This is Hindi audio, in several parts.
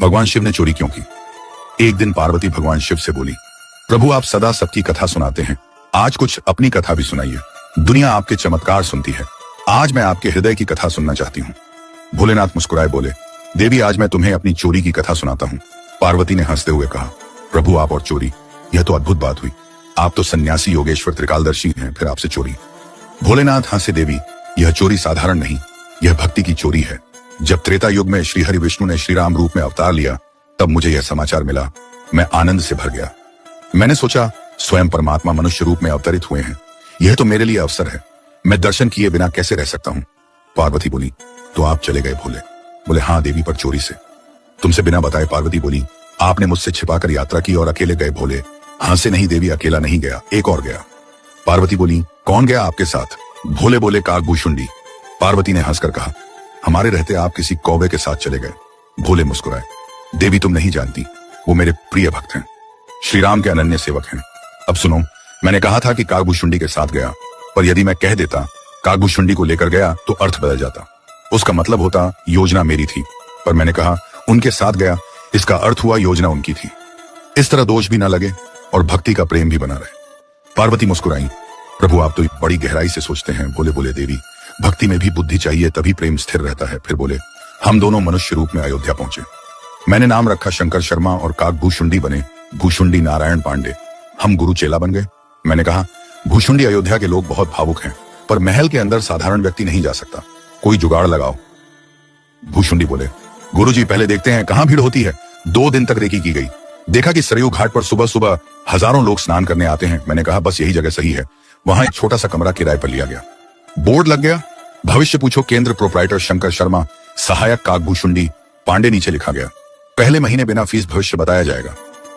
भगवान शिव ने चोरी क्यों की? एक दिन पार्वती भगवान शिव से बोली, प्रभु आप सदा सबकी कथा सुनाते हैं, आज कुछ अपनी कथा भी सुनाइए। दुनिया आपके चमत्कार सुनती है, आज मैं आपके हृदय की कथा सुनना चाहती हूँ। भोलेनाथ मुस्कुराए बोले, देवी आज मैं तुम्हें अपनी चोरी की कथा सुनाता हूँ। पार्वती ने हंसते हुए कहा, प्रभु आप और चोरी, यह तो अद्भुत बात हुई। आप तो सन्यासी योगेश्वर त्रिकालदर्शी हैं, फिर आपसे चोरी। भोलेनाथ हंसे, देवी यह चोरी साधारण नहीं, यह भक्ति की चोरी है। जब त्रेता युग में श्री हरि विष्णु ने श्री राम रूप में अवतार लिया, तब मुझे यह समाचार मिला। मैं आनंद से भर गया। मैंने सोचा स्वयं परमात्मा मनुष्य रूप में अवतरित हुए हैं, यह तो मेरे लिए अवसर है, मैं दर्शन किए बिना कैसे रह सकता हूँ। पार्वती बोली, तो आप चले गए भोले? बोले, हाँ देवी, पर चोरी से। तुमसे बिना बताए? पार्वती बोली, आपने मुझसे छिपाकर यात्रा की और अकेले गए। भोले हंसे, नहीं देवी, अकेला नहीं गया, एक और गया। पार्वती बोली, कौन गया आपके साथ? भोले बोले, काकभूषुंडी। पार्वती ने हंसकर कहा, हमारे रहते आप किसी कौवे के साथ चले गए। भोले मुस्कुराए, देवी तुम नहीं जानती, वो मेरे प्रिय भक्त हैं, श्री राम के अनन्य सेवक हैं। अब सुनो, मैंने कहा था कि काकभूषुंडी के साथ गया, पर यदि मैं कह देता काकभूषुंडी को लेकर गया तो अर्थ बदल जाता, उसका मतलब होता योजना मेरी थी। पर मैंने कहा उनके साथ गया, इसका अर्थ हुआ योजना उनकी थी। इस तरह दोष भी ना लगे और भक्ति का प्रेम भी बना रहे। पार्वती मुस्कुराई, प्रभु आप तो बड़ी गहराई से सोचते हैं। भोले बोले, देवी भक्ति में भी बुद्धि चाहिए, तभी प्रेम स्थिर रहता है। फिर बोले, हम दोनों मनुष्य रूप में अयोध्या पहुंचे। मैंने नाम रखा शंकर शर्मा और काकभूषुंडी बने भूषुंडी नारायण पांडे। हम गुरु चेला बन गए। मैंने कहा, भूषुंडी अयोध्या के लोग बहुत भावुक हैं, पर महल के अंदर साधारण व्यक्ति नहीं जा सकता, कोई जुगाड़ लगाओ। भूषुंडी बोले, गुरुजी पहले देखते हैं कहां भीड़ होती है। 2 दिन तक रेकी की गई, देखा कि सरयू घाट पर सुबह सुबह हजारों लोग स्नान करने आते हैं। मैंने कहा बस यही जगह सही है। वहां एक छोटा सा कमरा किराए पर लिया गया, बोर्ड लग गया, भविष्य पूछो केंद्र प्रोप्राइटर शंकर शर्मा, सहायक काकभूषुंडी पांडे नीचे लिखा गया। पहले महीने बिना फीस भविष्य बताया जाएगा।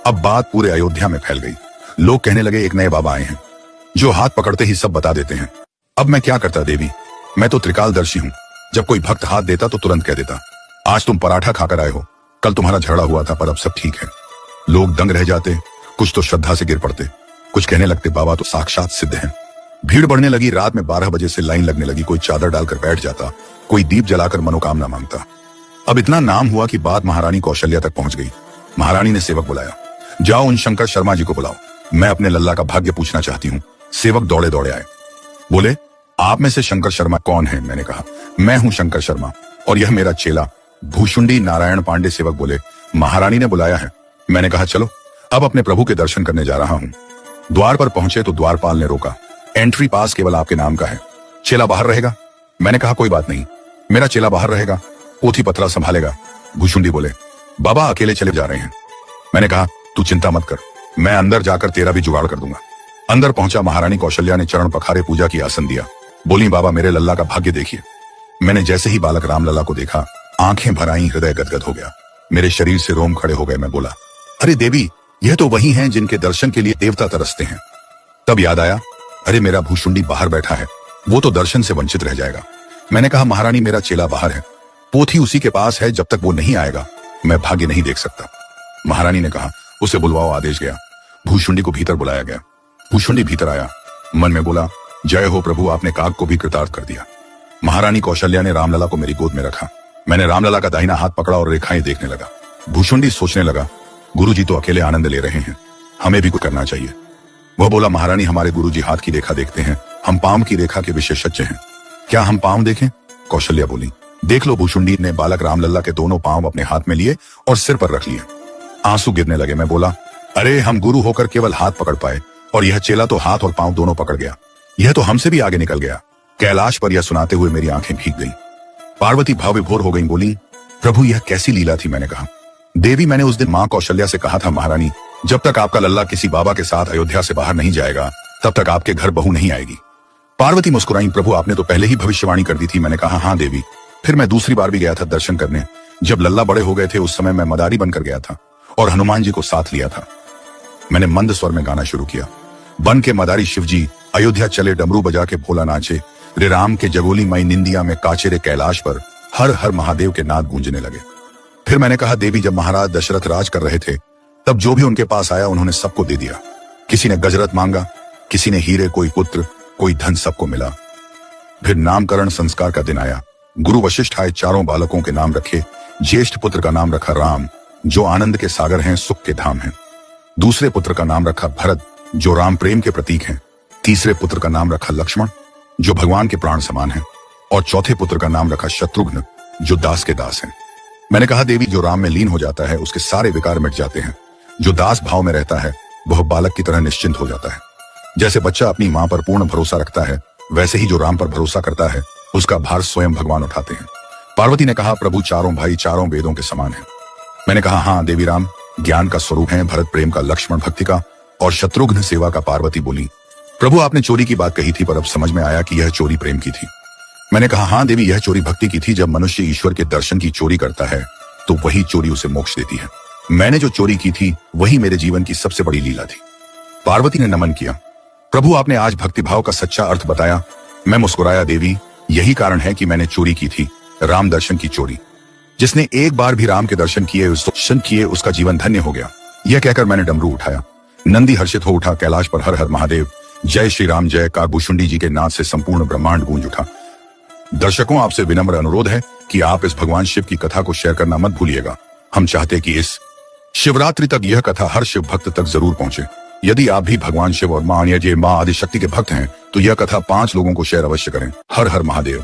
अब बात पूरे अयोध्या में फैल गई। लोग कहने लगे एक नए बाबा आए हैं जो हाथ पकड़ते ही सब बता देते हैं। अब मैं क्या करता देवी, मैं तो त्रिकालदर्शी हूँ, जब कोई भक्त हाथ देता तो तुरंत कह देता। आज तुम पराठा खाकर आए हो, कल तुम्हारा झगड़ा हुआ था, पर अब सब ठीक है। लोग दंग रह जाते, कुछ तो श्रद्धा से गिर पड़ते, कुछ कहने लगते बाबा तो साक्षात सिद्ध हैं। भीड़ बढ़ने लगी, रात में 12 बजे से लाइन लगने लगी। कोई चादर डालकर बैठ जाता, कोई दीप जलाकर मनोकामना मांगता। अब इतना नाम हुआ कि बात महारानी कौशल्या तक पहुंच गई। महारानी ने सेवक बुलाया, जाओ उन शंकर शर्मा जी को बुलाओ, मैं अपने लल्ला का भाग्य पूछना चाहती हूँ। सेवक दौड़े दौड़े आए, बोले आप में से शंकर शर्मा कौन है? मैंने कहा मैं हूँ शंकर शर्मा और यह मेरा चेला भूषुंडी नारायण पांडे। सेवक बोले, महारानी ने बुलाया है। मैंने कहा चलो, अब अपने प्रभु के दर्शन करने जा रहा हूँ। द्वार पर पहुंचे तो द्वारपाल ने रोका, एंट्री पास केवल आपके नाम का है, चेला बाहर रहेगा। मैंने कहा कोई बात नहीं, मेरा चेला बाहर रहेगा, पोथी पत्रा संभालेगा। भूषुंडी बोले, बाबा अकेले चले जा रहे हैं। मैंने कहा तू चिंता मत कर, मैं अंदर जाकर तेरा भी जुगाड़ कर दूंगा। अंदर पहुंचा, महारानी कौशल्या ने चरण पखारे पूजा की आसन दिया। बोली, बाबा मेरे लल्ला का भाग्य देखिए। मैंने जैसे ही बालक राम लल्ला को देखा, आंखें भर आई, हृदय गदगद हो गया, मेरे शरीर से रोम खड़े हो गए। मैं बोला, अरे देवी, यह तो वही हैं जिनके दर्शन के लिए देवता तरसते हैं। तब याद आया, अरे मेरा भूषुंडी बाहर बैठा है, वो तो दर्शन से वंचित रह जाएगा। मैंने कहा महारानी मेरा चेला बाहर है, पोथी उसी के पास है, जब तक वो नहीं आएगा मैं भाग्य नहीं देख सकता। महारानी ने कहा उसे बुलवाओ। आदेश गया, भूषुंडी को भीतर बुलाया गया। भूषुंडी भीतर आया, मन में बोला, जय हो प्रभु, आपने काक को भी कृतार्थ कर दिया। महारानी कौशल्या ने रामलला को मेरी गोद में रखा। मैंने रामलला का दाहिना हाथ पकड़ा और रेखाएं देखने लगा। भूषुंडी सोचने लगा, गुरुजी तो अकेले आनंद ले रहे हैं, हमें भी कुछ करना चाहिए। वह बोला, महारानी हमारे गुरुजी हाथ की रेखा देखते हैं, हम पांव की रेखा के विशेषज्ञ हैं, क्या हम पांव देखें? कौशल्या बोली, देख लो। भूषुंडी ने बालक रामलला के दोनों पांव अपने हाथ में लिए और सिर पर रख लिए। आंसू गिरने लगे। मैं बोला, अरे हम गुरु होकर केवल हाथ पकड़ पाए और यह चेला तो हाथ और पांव दोनों पकड़ गया, यह तो हमसे भी आगे निकल गया। कैलाश पर यह सुनाते हुए मेरी आंखें भीग गईं। पार्वती भाव विभोर हो गई, बोली, प्रभु यह कैसी लीला थी? मैंने कहा, देवी मैंने उस दिन मां कौशल्या से कहा था, महारानी जब तक आपका लल्ला किसी बाबा के साथ अयोध्या से बाहर नहीं जाएगा तब तक आपके घर बहू नहीं आएगी। पार्वती मुस्कुराई, प्रभु आपने तो पहले ही भविष्यवाणी कर दी थी। मैंने कहा हाँ देवी। फिर मैं दूसरी बार भी गया था दर्शन करने, जब लल्ला बड़े हो गए थे, उस समय मैं मदारी बनकर गया था और हनुमान जी को साथ लिया था। मैंने मंद स्वर में गाना शुरू किया, बन के मदारी शिवजी अयोध्या चले, डमरू बजा के भोला नाचे, रे राम के जगोली मई निंदिया में काचे रे कैलाश पर, हर हर महादेव के नाद गूंजने लगे। फिर मैंने कहा, देवी जब महाराज दशरथ राज कर रहे थे तब जो भी उनके पास आया उन्होंने सबको दे दिया। किसी ने गजरत मांगा, किसी ने हीरे, कोई पुत्र, कोई धन, सबको मिला। फिर नामकरण संस्कार का दिन आया। गुरु वशिष्ठ आए, चारों बालकों के नाम रखे। ज्येष्ठ पुत्र का नाम रखा राम, जो आनंद के सागर हैं, सुख के धाम हैं। दूसरे पुत्र का नाम रखा भरत, जो राम प्रेम के प्रतीक हैं। तीसरे पुत्र का नाम रखा लक्ष्मण, जो भगवान के प्राण समान हैं। और चौथे पुत्र का नाम रखा शत्रुघ्न, जो दास के दास हैं। मैंने कहा, देवी, जो राम में लीन हो जाता है उसके सारे विकार मिट जाते हैं। जो दास भाव में रहता है वह बालक की तरह निश्चिंत हो जाता है। जैसे बच्चा अपनी मां पर पूर्ण भरोसा रखता है, वैसे ही जो राम पर भरोसा करता है उसका भार स्वयं भगवान उठाते हैं। पार्वती ने कहा, प्रभु चारों भाई चारों वेदों के समान हैं। मैंने कहा, हाँ देवी, राम ज्ञान का स्वरूप है, भरत प्रेम का, लक्ष्मण भक्ति का और शत्रुघ्न सेवा का। पार्वती बोली, प्रभु आपने चोरी की बात कही थी, पर अब समझ में आया कि यह चोरी प्रेम की थी। मैंने कहा, हाँ देवी, यह चोरी भक्ति की थी। जब मनुष्य ईश्वर के दर्शन की चोरी करता है तो वही चोरी उसे मोक्ष देती है। मैंने जो चोरी की थी वही मेरे जीवन की सबसे बड़ी लीला थी। पार्वती ने नमन किया, प्रभु आपने आज भक्तिभाव का सच्चा अर्थ बताया। मैं मुस्कुराया, देवी यही कारण है कि मैंने चोरी की थी, राम दर्शन की चोरी। जिसने एक बार भी राम के दर्शन किए उसका जीवन धन्य हो गया। यह कहकर मैंने डमरू उठाया। नंदी हर्षित हो उठा। कैलाश पर हर हर महादेव, जय श्री राम जय का भूषुंडी जी के नाद से संपूर्ण ब्रह्मांड गूंज उठा। दर्शकों, आपसे विनम्र अनुरोध है कि आप इस भगवान शिव की कथा को शेयर करना मत भूलिएगा। हम चाहते कि इस शिवरात्रि तक यह कथा हर शिव भक्त तक जरूर पहुंचे। यदि आप भी भगवान शिव और मां आदिशक्ति के भक्त हैं तो यह कथा 5 लोगों को शेयर अवश्य करें। हर हर महादेव।